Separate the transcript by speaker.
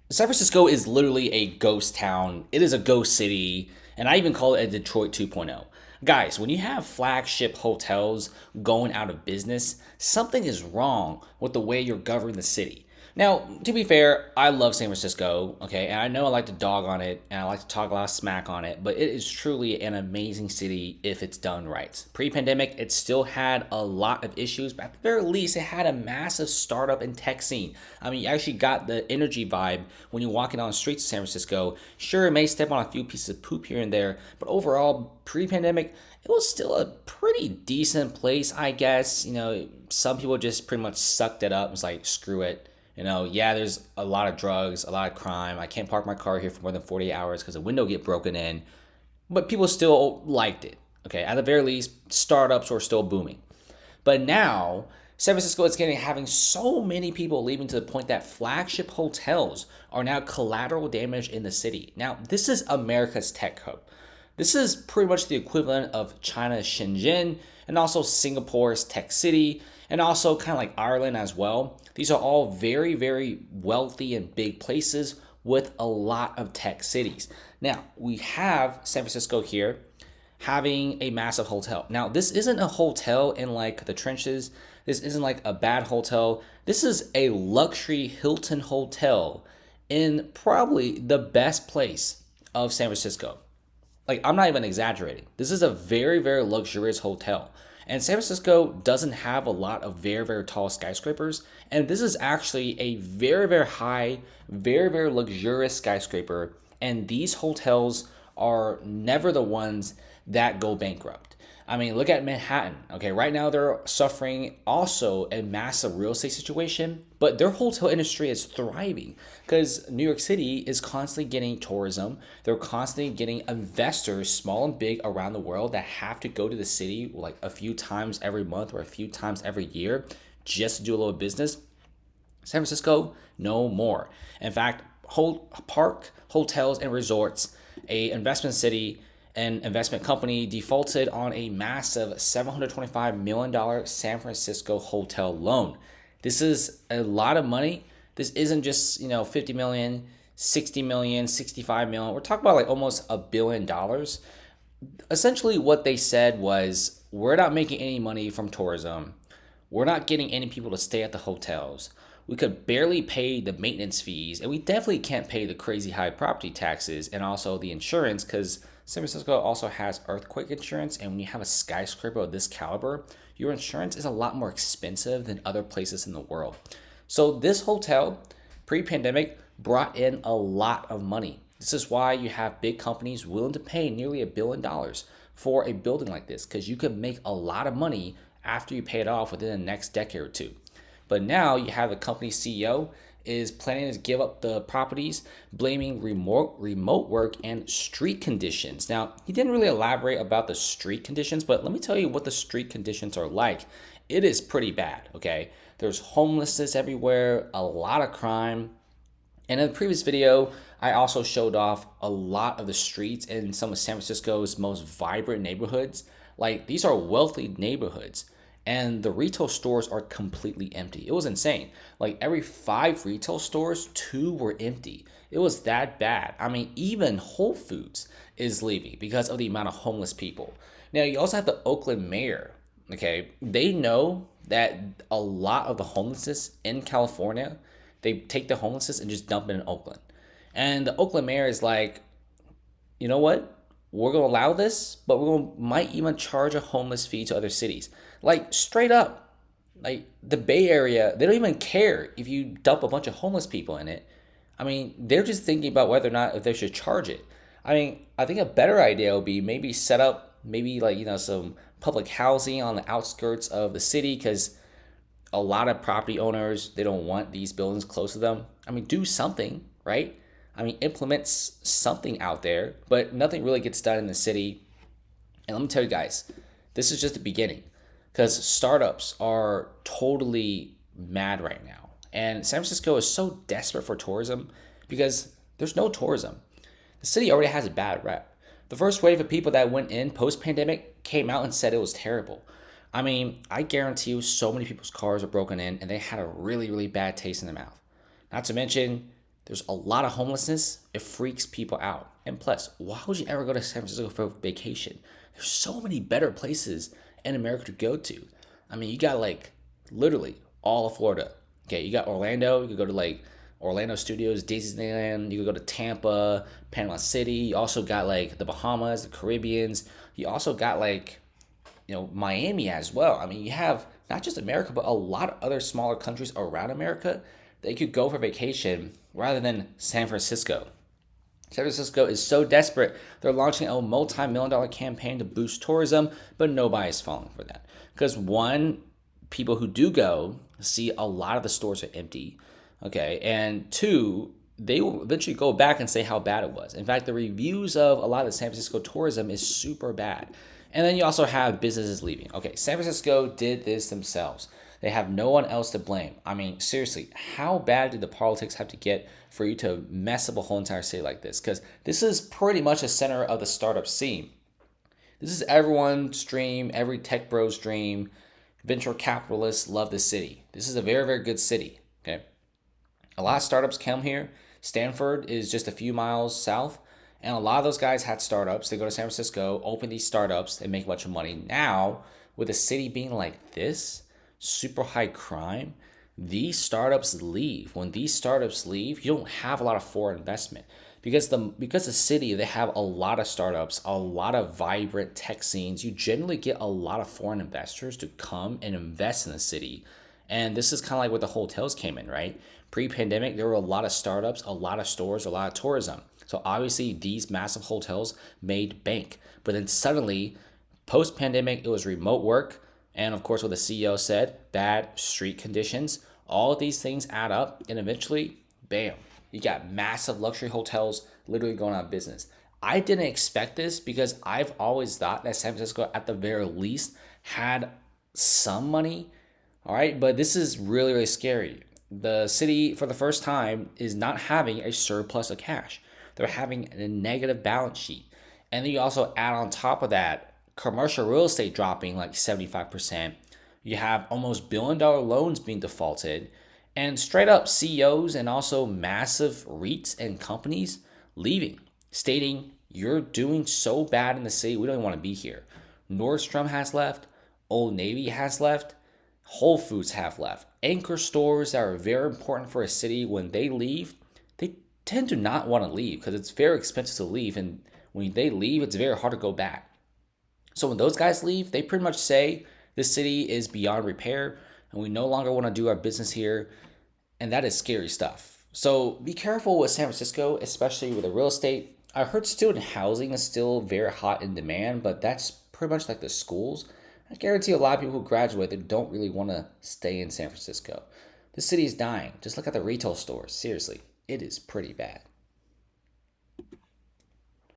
Speaker 1: San Francisco is literally a ghost town. It is a ghost city, and I even call it a Detroit 2.0. Guys, when you have flagship hotels going out of business, something is wrong with the way you're governing the city. Now, to be fair, I love San Francisco, okay, and I know I like to dog on it and I like to talk a lot of smack on it, but it is truly an amazing city if it's done right. Pre pandemic, it still had a lot of issues, but at the very least, it had a massive startup and tech scene. I mean, you actually got the energy vibe when you're walking down the streets of San Francisco. Sure, it may step on a few pieces of poop here and there, but overall, pre pandemic, it was still a pretty decent place, I guess. Some people just pretty much sucked it up and was like, screw it. Yeah, there's a lot of drugs, a lot of crime. I can't park my car here for more than 48 hours because the window get broken in. But people still liked it. Okay, at the very least, startups were still booming. But now, San Francisco is getting having so many people leaving to the point that flagship hotels are now collateral damage in the city. Now, this is America's tech hub. This is pretty much the equivalent of China's Shenzhen and also Singapore's Tech City and also kind of like Ireland as well. These are all very, very wealthy and big places with a lot of tech cities. Now, we have San Francisco here having a massive hotel. Now, this isn't a hotel in like the trenches. This isn't like a bad hotel. This is a luxury Hilton hotel in probably the best place of San Francisco. Like, I'm not even exaggerating. This is a very, very luxurious hotel. And San Francisco doesn't have a lot of very, very tall skyscrapers. And this is actually a very, very high, very, very luxurious skyscraper. And these hotels are never the ones that go bankrupt. I mean, look at Manhattan. Okay, right now they're suffering also a massive real estate situation, but their hotel industry is thriving because New York City is constantly getting tourism. They're constantly getting investors, small and big, around the world that have to go to the city like a few times every month or a few times every year just to do a little business. San Francisco, no more. In fact, whole park hotels and resorts, a investment city, an investment company defaulted on a massive $725 million San Francisco hotel loan. This is a lot of money. This isn't just, 50 million, 60 million, 65 million. We're talking about like almost $1 billion. Essentially what they said was, we're not making any money from tourism. We're not getting any people to stay at the hotels. We could barely pay the maintenance fees, and we definitely can't pay the crazy high property taxes and also the insurance because San Francisco also has earthquake insurance. And when you have a skyscraper of this caliber, your insurance is a lot more expensive than other places in the world. So, this hotel, pre pandemic, brought in a lot of money. This is why you have big companies willing to pay nearly $1 billion for a building like this because you could make a lot of money after you pay it off within the next decade or two. But now you have the company CEO is planning to give up the properties, blaming remote work and street conditions. Now, he didn't really elaborate about the street conditions, but let me tell you what the street conditions are like. It is pretty bad, okay? There's homelessness everywhere, a lot of crime. And in the previous video, I also showed off a lot of the streets in some of San Francisco's most vibrant neighborhoods. Like, these are wealthy neighborhoods and the retail stores are completely empty. It was insane. Like every 5 retail stores, 2 were empty. It was that bad. I mean, even Whole Foods is leaving because of the amount of homeless people. Now, you also have the Oakland mayor. Okay, they know that a lot of the homelessness in California, they take the homelessness and just dump it in Oakland. And the Oakland mayor is like, you know what? We're gonna allow this, but might even charge a homeless fee to other cities. Like straight up, like the Bay Area, they don't even care if you dump a bunch of homeless people in it. I mean, they're just thinking about whether or not if they should charge it. I mean, I think a better idea would be maybe set up maybe like some public housing on the outskirts of the city because a lot of property owners they don't want these buildings close to them. I mean, do something, right? I mean, implement something out there, but nothing really gets done in the city. And let me tell you guys, this is just the beginning because startups are totally mad right now. And San Francisco is so desperate for tourism because there's no tourism. The city already has a bad rep. The first wave of people that went in post pandemic came out and said it was terrible. I mean, I guarantee you so many people's cars are broken in and they had a really, really bad taste in their mouth. Not to mention, There's a lot of homelessness. It freaks people out. And plus, why would you ever go to San Francisco for vacation? There's so many better places in America to go to. I mean, you got like literally all of Florida. Okay, you got Orlando. You could go to like Orlando Studios, Disneyland. You could go to Tampa, Panama City. You also got like the Bahamas, the Caribbeans. You also got like, Miami as well. I mean, you have not just America, but a lot of other smaller countries around America that you could go for vacation rather than San Francisco. San Francisco is so desperate, they're launching a multi-million dollar campaign to boost tourism, but nobody's falling for that. Because one, people who do go see a lot of the stores are empty. Okay. And two, they will eventually go back and say how bad it was. In fact, the reviews of a lot of the San Francisco tourism is super bad. And then you also have businesses leaving. Okay, San Francisco did this themselves. They have no one else to blame. I mean, seriously, how bad did the politics have to get for you to mess up a whole entire city like this? Because this is pretty much a center of the startup scene. This is everyone's dream, every tech bro's dream. Venture capitalists love the city. This is a very, very good city. Okay, a lot of startups come here. Stanford is just a few miles south. And a lot of those guys had startups. They go to San Francisco, open these startups, and make a bunch of money. Now, with the city being like this, super high crime, these startups leave. When these startups leave, you don't have a lot of foreign investment. Because the city, they have a lot of startups, a lot of vibrant tech scenes. You generally get a lot of foreign investors to come and invest in the city. And this is kind of like what the hotels came in, right? Pre-pandemic, there were a lot of startups, a lot of stores, a lot of tourism. So obviously these massive hotels made bank. But then suddenly, post-pandemic, it was remote work. And of course, what the CEO said, bad street conditions. All of these things add up. And eventually, bam, you got massive luxury hotels literally going out of business. I didn't expect this because I've always thought that San Francisco, at the very least, had some money. All right, but this is really, really scary. The city, for the first time, is not having a surplus of cash. They're having a negative balance sheet. And then you also add on top of that commercial real estate dropping like 75%. You have almost billion-dollar loans being defaulted. And straight up CEOs and also massive REITs and companies leaving, stating, you're doing so bad in the city, we don't even want to be here. Nordstrom has left. Old Navy has left. Whole Foods have left. Anchor stores that are very important for a city, when they leave, they tend to not want to leave because it's very expensive to leave. And when they leave, it's very hard to go back. So when those guys leave, they pretty much say this city is beyond repair and we no longer want to do our business here. And that is scary stuff. So be careful with San Francisco, especially with the real estate. I heard student housing is still very hot in demand, but that's pretty much like the schools. I guarantee a lot of people who graduate that don't really want to stay in San Francisco. The city is dying. Just look at the retail stores. Seriously, it is pretty bad.